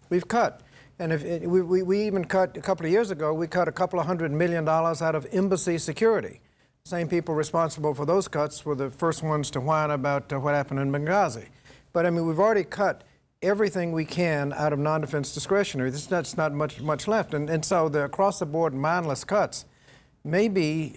We've cut. And we even cut, a couple of years ago, we cut a couple of $100 million out of embassy security. Same people responsible for those cuts were the first ones to whine about what happened in Benghazi. But I mean, we've already cut everything we can out of non-defense discretionary. That's not much left. And so the across-the-board mindless cuts may be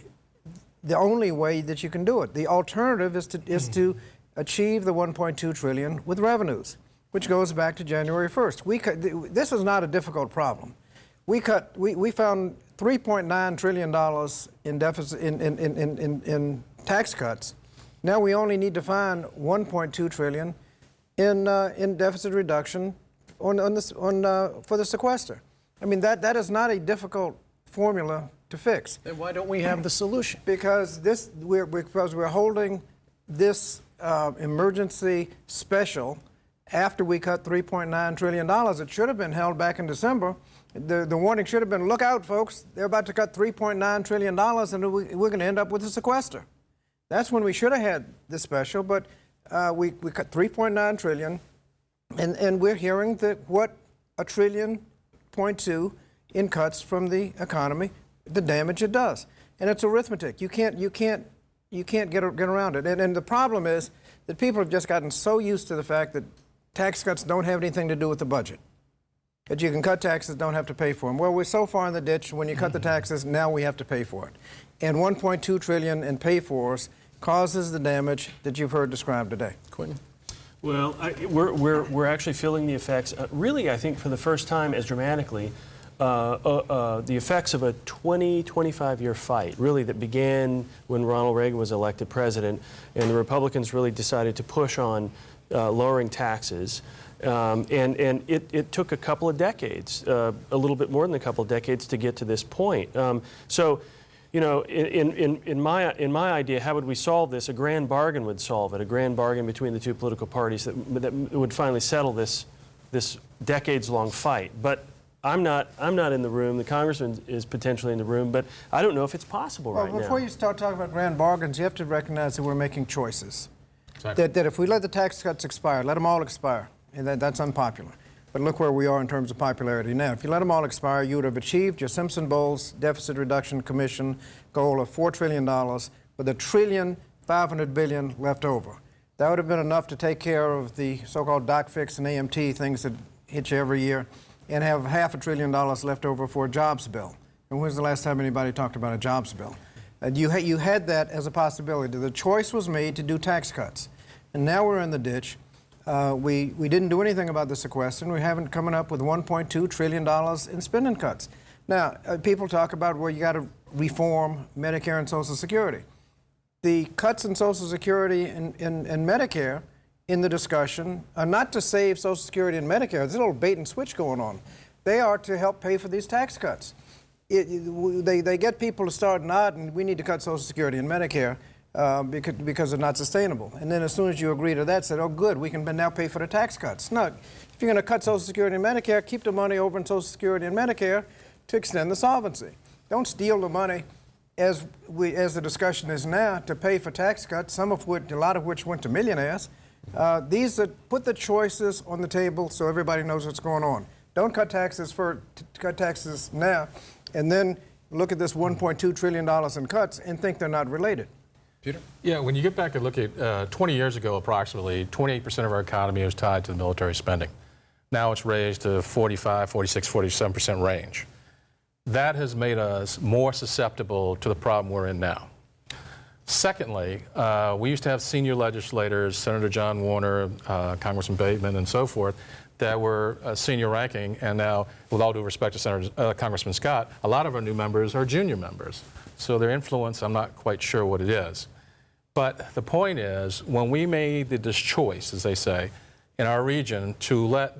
the only way that you can do it. The alternative is to achieve the $1.2 trillion with revenues, which goes back to January 1st. This is not a difficult problem. We found $3.9 trillion in deficit in tax cuts. Now we only need to find $1.2 trillion in deficit reduction for the sequester. I mean, that is not a difficult formula to fix. Then why don't we have the solution? Because we're holding this emergency special after we cut $3.9 trillion. It should have been held back in December. The warning should have been, look out, folks. They're about to cut $3.9 trillion, and we're going to end up with a sequester. That's when we should have had this special, but we cut $3.9 trillion, and we're hearing that what $1.2 trillion in cuts from the economy, the damage it does. And it's arithmetic. You can't get around it. And the problem is that people have just gotten so used to the fact that tax cuts don't have anything to do with the budget. That you can cut taxes, don't have to pay for them. Well, we're so far in the ditch, when you cut the taxes, now we have to pay for it. And $1.2 trillion in pay-fors causes the damage that you've heard described today. Quentin? Well, we're actually feeling the effects, really, I think, for the first time as dramatically, the effects of a 25-year fight, really, that began when Ronald Reagan was elected president, and the Republicans really decided to push on lowering taxes. And it took a couple of decades, a little bit more than a couple of decades, to get to this point. So, you know, in my idea, how would we solve this? A grand bargain would solve it. A grand bargain between the two political parties that would finally settle this decades-long fight. But I'm not in the room. The congressman is potentially in the room, but I don't know if it's possible right now. Well, before you start talking about grand bargains, you have to recognize that we're making choices. Exactly. That if we let the tax cuts expire, let them all expire, and that's unpopular. But look where we are in terms of popularity now. If you let them all expire, you would have achieved your Simpson-Bowles Deficit Reduction Commission goal of $4 trillion with $1.5 trillion left over. That would have been enough to take care of the so-called doc fix and AMT things that hit you every year, and have $500 billion left over for a jobs bill. And when's the last time anybody talked about a jobs bill? You had that as a possibility. The choice was made to do tax cuts. And now we're in the ditch. We didn't do anything about the sequester, and we haven't come up with $1.2 trillion in spending cuts. Now, people talk about, well, you got to reform Medicare and Social Security. The cuts in Social Security and Medicare in the discussion are not to save Social Security and Medicare. There's a little bait and switch going on. They are to help pay for these tax cuts. They get people to start nodding, we need to cut Social Security and Medicare because they're not sustainable. And then as soon as you agree to that, said, oh, good, we can now pay for the tax cuts. No, if you're going to cut Social Security and Medicare, keep the money over in Social Security and Medicare to extend the solvency. Don't steal the money as the discussion is now to pay for tax cuts, a lot of which went to millionaires. Put the choices on the table so everybody knows what's going on. Don't cut taxes now, and then look at this $1.2 trillion in cuts and think they're not related. Peter? Yeah, when you get back and look at 20 years ago, approximately 28% of our economy was tied to the military spending. Now it's raised to 45, 46, 47% range. That has made us more susceptible to the problem we're in now. Secondly, we used to have senior legislators, Senator John Warner, Congressman Bateman, and so forth, that were senior ranking, and now, with all due respect to Congressman Scott, a lot of our new members are junior members. So their influence, I'm not quite sure what it is. But the point is, when we made this choice, as they say, in our region to let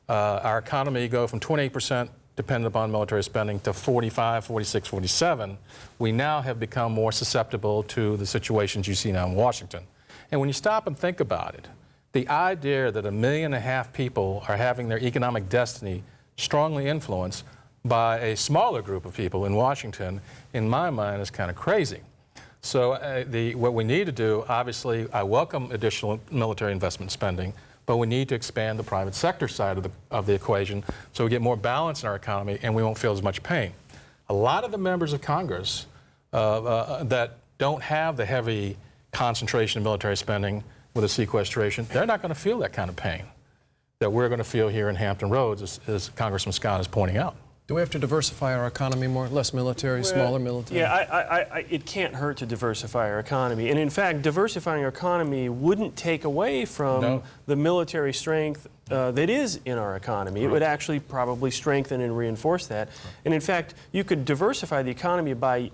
our economy go from 28% dependent upon military spending to 45, 46, 47, we now have become more susceptible to the situations you see now in Washington. And when you stop and think about it, the idea that 1.5 million people are having their economic destiny strongly influenced by a smaller group of people in Washington, in my mind, is kind of crazy. So what we need to do, obviously, I welcome additional military investment spending, but we need to expand the private sector side of the equation so we get more balance in our economy and we won't feel as much pain. A lot of the members of Congress that don't have the heavy concentration of military spending with a sequestration, they're not going to feel that kind of pain that we're going to feel here in Hampton Roads, as Congressman Scott is pointing out. Do we have to diversify our economy more? Less military, smaller military? Yeah, it can't hurt to diversify our economy. And in fact, diversifying our economy wouldn't take away from the military strength that is in our economy. It would actually probably strengthen and reinforce that. And in fact, you could diversify the economy by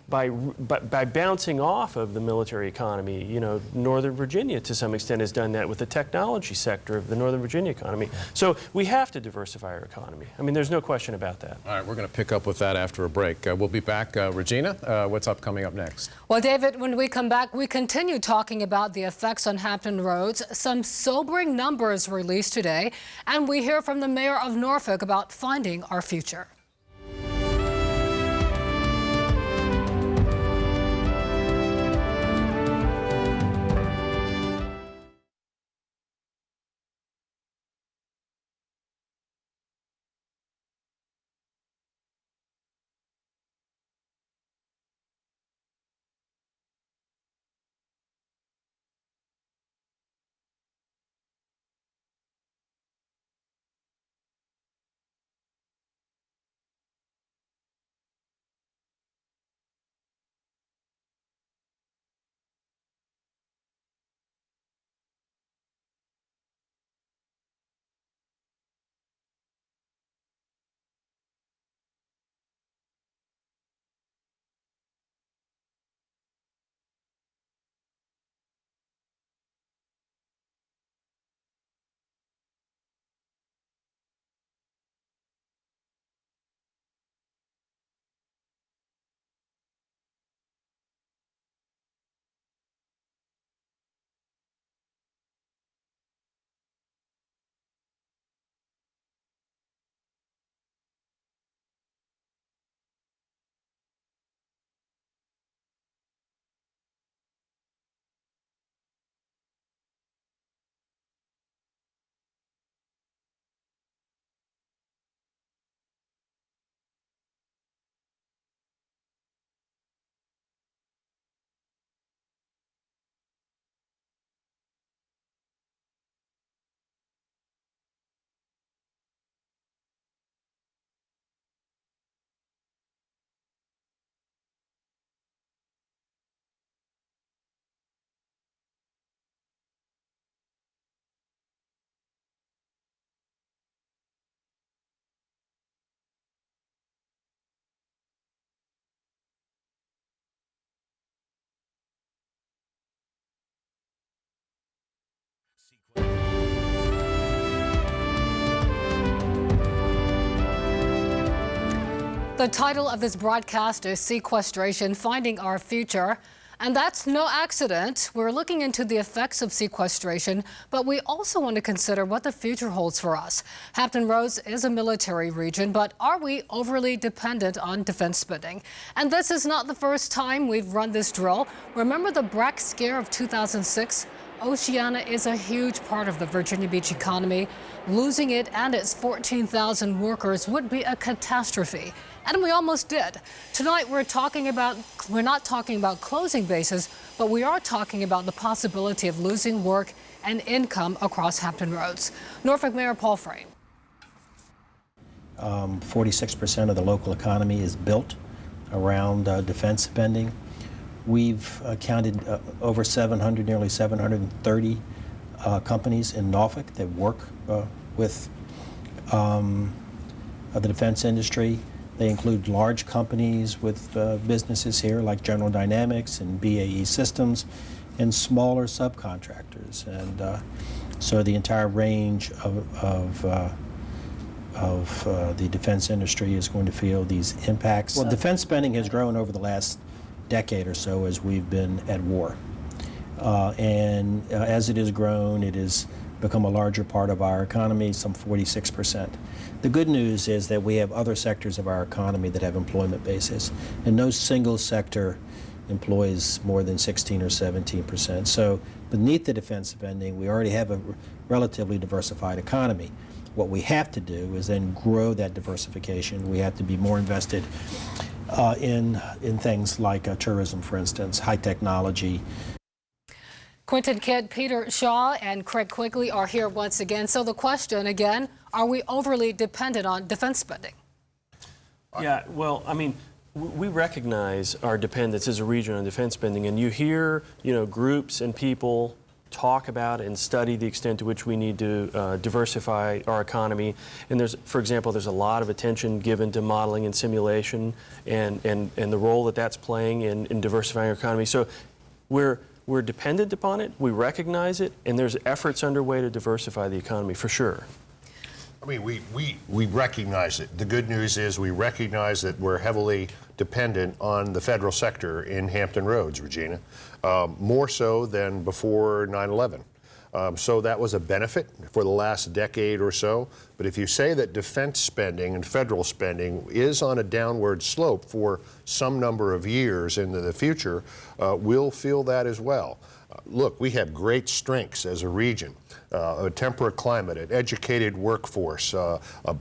bouncing off of the military economy. You know, Northern Virginia to some extent has done that with the technology sector of the Northern Virginia economy. So we have to diversify our economy. I mean, there's no question about that. All right, we're going to pick up with that after a break. We'll be back. Regina, what's coming up next? Well, David, when we come back, we continue talking about the effects on Hampton Roads. Some sobering numbers released today, and we hear from the mayor of Norfolk about finding our future. The title of this broadcast is Sequestration, Finding Our Future. And that's no accident. We're looking into the effects of sequestration, but we also want to consider what the future holds for us. Hampton Roads is a military region, but are we overly dependent on defense spending? And this is not the first time we've run this drill. Remember the Brack scare of 2006? Oceana is a huge part of the Virginia Beach economy. Losing it and its 14,000 workers would be a catastrophe. And we almost did. Tonight we're not talking about closing bases, but we are talking about the possibility of losing work and income across Hampton Roads. Norfolk Mayor Paul Frame. 46% of the local economy is built around defense spending. We've counted over 700, nearly 730 companies in Norfolk that work with the defense industry. They include large companies with businesses here like General Dynamics and BAE Systems, and smaller subcontractors. And so the entire range of the defense industry is going to feel these impacts. Well, defense spending has grown over the last decade or so as we've been at war. And as it has grown, it has become a larger part of our economy, some 46%. The good news is that we have other sectors of our economy that have employment bases, and no single sector employs more than 16 or 17%. So beneath the defense spending, we already have a relatively diversified economy. What we have to do is then grow that diversification. We have to be more invested in things like tourism, for instance, high technology. Quentin Kidd, Peter Shaw, and Craig Quigley are here once again. So the question again, are we overly dependent on defense spending? Yeah, well, I mean, we recognize our dependence as a region on defense spending, and you hear, groups and people talk about and study the extent to which we need to diversify our economy. And for example, there's a lot of attention given to modeling and simulation and the role that that's playing in diversifying our economy. So we're dependent upon it, we recognize it, and there's efforts underway to diversify the economy for sure. I mean, we recognize it. The good news is we recognize that we're heavily dependent on the federal sector in Hampton Roads, Regina, more so than before 9/11. So that was a benefit for the last decade or so. But if you say that defense spending and federal spending is on a downward slope for some number of years into the future, we'll feel that as well. Look, we have great strengths as a region, a temperate climate, an educated workforce, a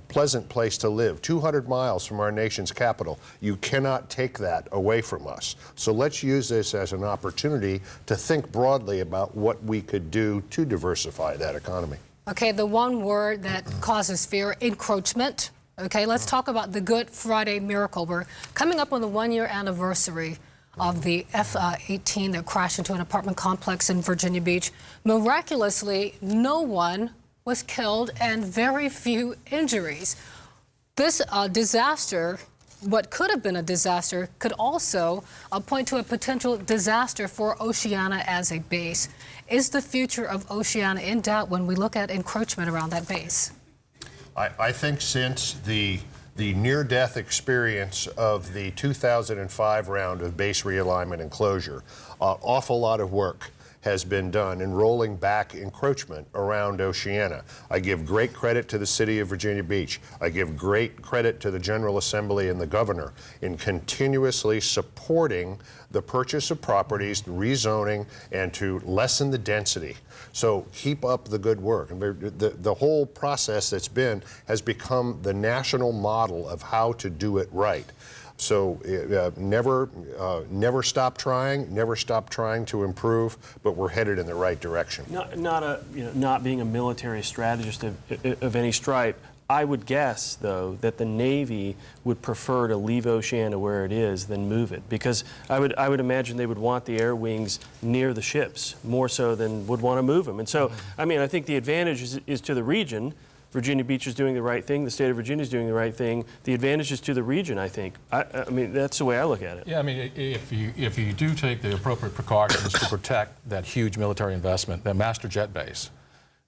pleasant place to live, 200 miles from our nation's capital. You cannot take that away from us. So let's use this as an opportunity to think broadly about what we could do to diversify that economy. Okay, the one word that causes fear, encroachment. Okay, let's talk about the Good Friday miracle. We're coming up on the one-year anniversary of the F-18 that crashed into an apartment complex in Virginia Beach. Miraculously, no one was killed and very few injuries. This disaster, what could have been a disaster, could also point to a potential disaster for Oceana as a base. Is the future of Oceana in doubt when we look at encroachment around that base? I think since the near-death experience of the 2005 round of base realignment and closure, an awful lot of work has been done in rolling back encroachment around Oceana. I give great credit to the city of Virginia Beach. I give great credit to the General Assembly and the governor in continuously supporting the purchase of properties, rezoning, and to lessen the density. So keep up the good work. And the whole process has become the national model of how to do it right. So never stop trying, never stop trying to improve, but we're headed in the right direction. Not being a military strategist of any stripe, I would guess, though, that the Navy would prefer to leave Oceana where it is than move it, because I would imagine they would want the air wings near the ships more so than would want to move them. And so, I mean, I think the advantage is to the region. Virginia Beach is doing the right thing. The state of Virginia is doing the right thing. The advantage is to the region, I think. I mean, that's the way I look at it. Yeah, I mean, if you do take the appropriate precautions to protect that huge military investment, that master jet base,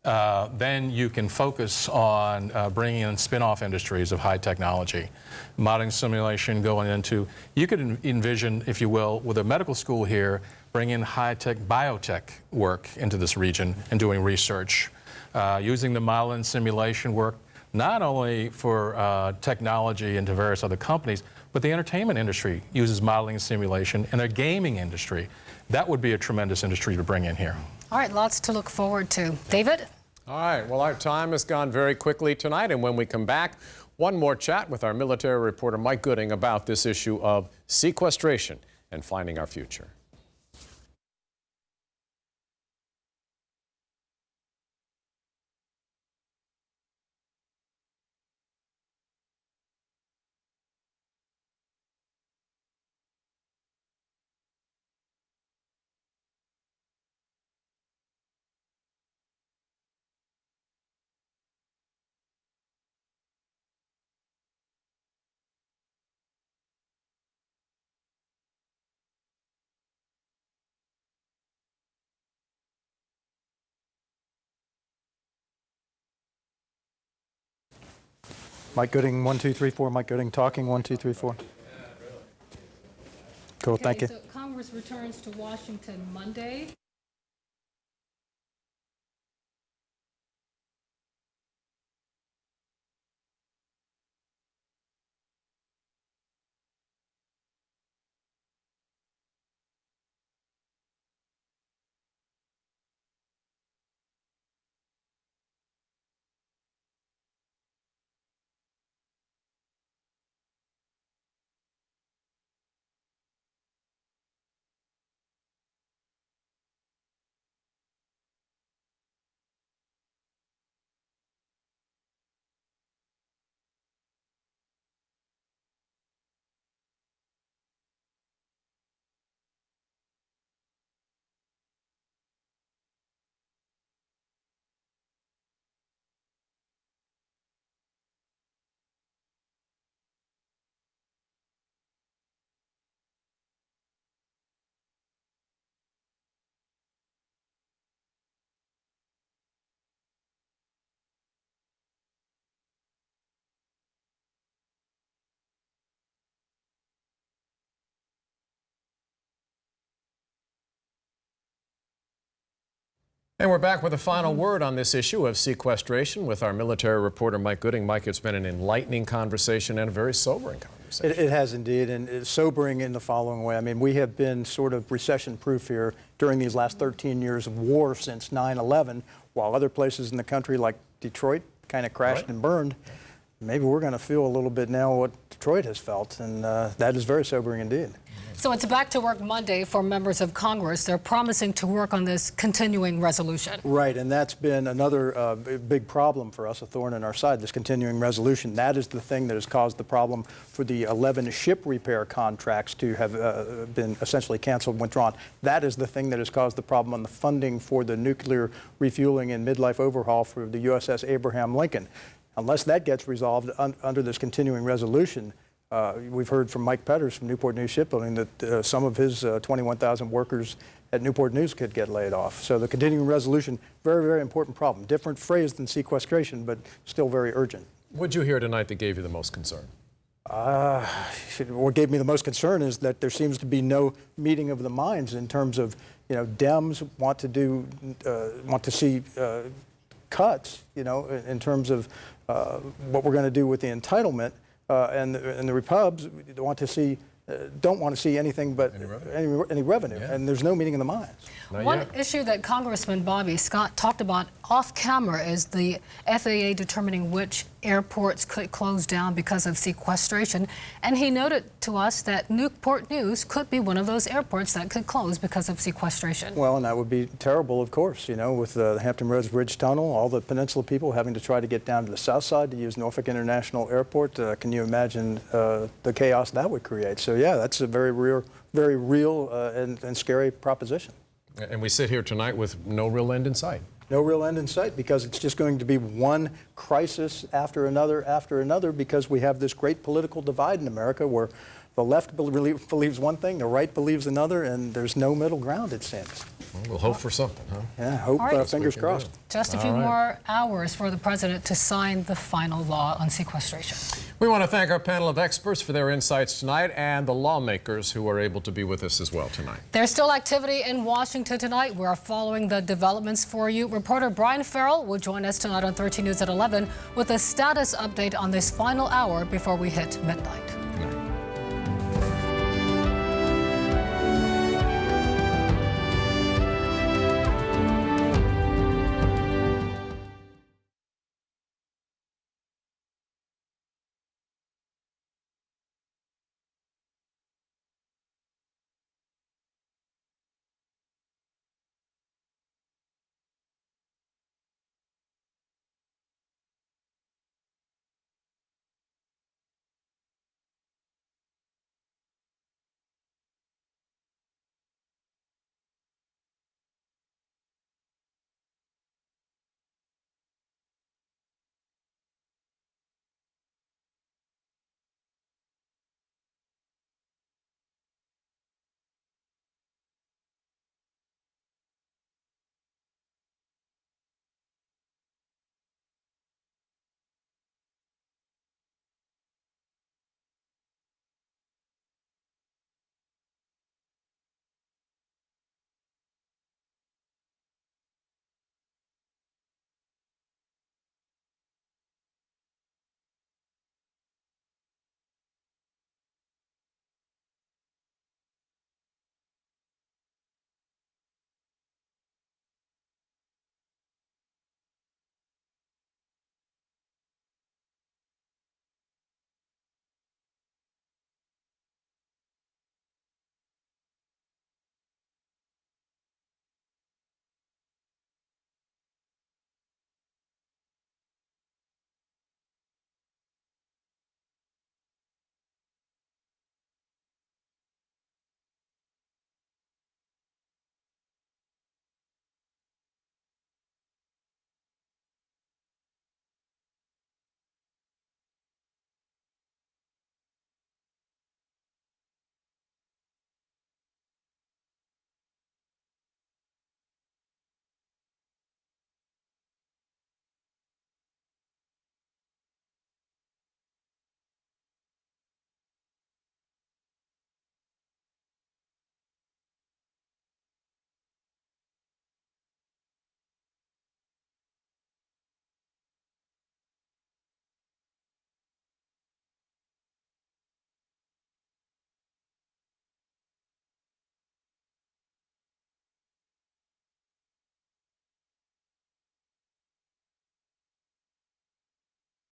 then you can focus on bringing in spin-off industries of high technology, modeling simulation going into, you could envision, if you will, with a medical school here, bring in high-tech biotech work into this region and doing research, using the modeling simulation work, not only for technology into various other companies, but the entertainment industry uses modeling and simulation, and the gaming industry. That would be a tremendous industry to bring in here. All right, lots to look forward to. David? All right, well, our time has gone very quickly tonight, and when we come back, one more chat with our military reporter Mike Gooding about this issue of sequestration and finding our future. Mike Gooding, 1, 2, 3, 4. Mike Gooding talking, 1, 2, 3, 4. Cool, thank you. So Congress returns to Washington Monday. And we're back with a final word on this issue of sequestration with our military reporter Mike Gooding. Mike, it's been an enlightening conversation and a very sobering conversation. It has indeed, and it's sobering in the following way. I mean, we have been sort of recession-proof here during these last 13 years of war since 9/11, while other places in the country like Detroit kind of crashed and burned. Maybe we're going to feel a little bit now what Detroit has felt, and that is very sobering indeed. So it's back to work Monday for members of Congress. They're promising to work on this continuing resolution. Right, and that's been another big problem for us, a thorn in our side, this continuing resolution. That is the thing that has caused the problem for the 11 ship repair contracts to have been essentially canceled and withdrawn. That is the thing that has caused the problem on the funding for the nuclear refueling and midlife overhaul for the USS Abraham Lincoln. Unless that gets resolved under this continuing resolution, we've heard from Mike Petters from Newport News Shipbuilding that some of his 21,000 workers at Newport News could get laid off. So the continuing resolution, very, very important problem. Different phrase than sequestration, but still very urgent. What did you hear tonight that gave you the most concern? What gave me the most concern is that there seems to be no meeting of the minds in terms of, you know, Dems want to see cuts, you know, in terms of what we're going to do with the entitlement. And the Repubs don't want to see anything but any revenue. Yeah. And there's no meeting in the minds. One issue that Congressman Bobby Scott talked about off camera is the FAA determining which airports could close down because of sequestration. And he noted to us that Newport News could be one of those airports that could close because of sequestration. Well, and that would be terrible, of course, you know, with the Hampton Roads Bridge Tunnel, all the peninsula people having to try to get down to the south side to use Norfolk International Airport. Can you imagine the chaos that would create? So, yeah, that's a very real and scary proposition. And we sit here tonight with no real end in sight. No real end in sight, because it's just going to be one crisis after another, because we have this great political divide in America where the left believes one thing, the right believes another, and there's no middle ground, it seems. Well, we'll hope for something, huh? Yeah, hope, All right. fingers crossed. Just a few more hours for the president to sign the final law on sequestration. We want to thank our panel of experts for their insights tonight and the lawmakers who are able to be with us as well tonight. There's still activity in Washington tonight. We're following the developments for you. Reporter Brian Farrell will join us tonight on 13 News at 11 with a status update on this final hour before we hit midnight.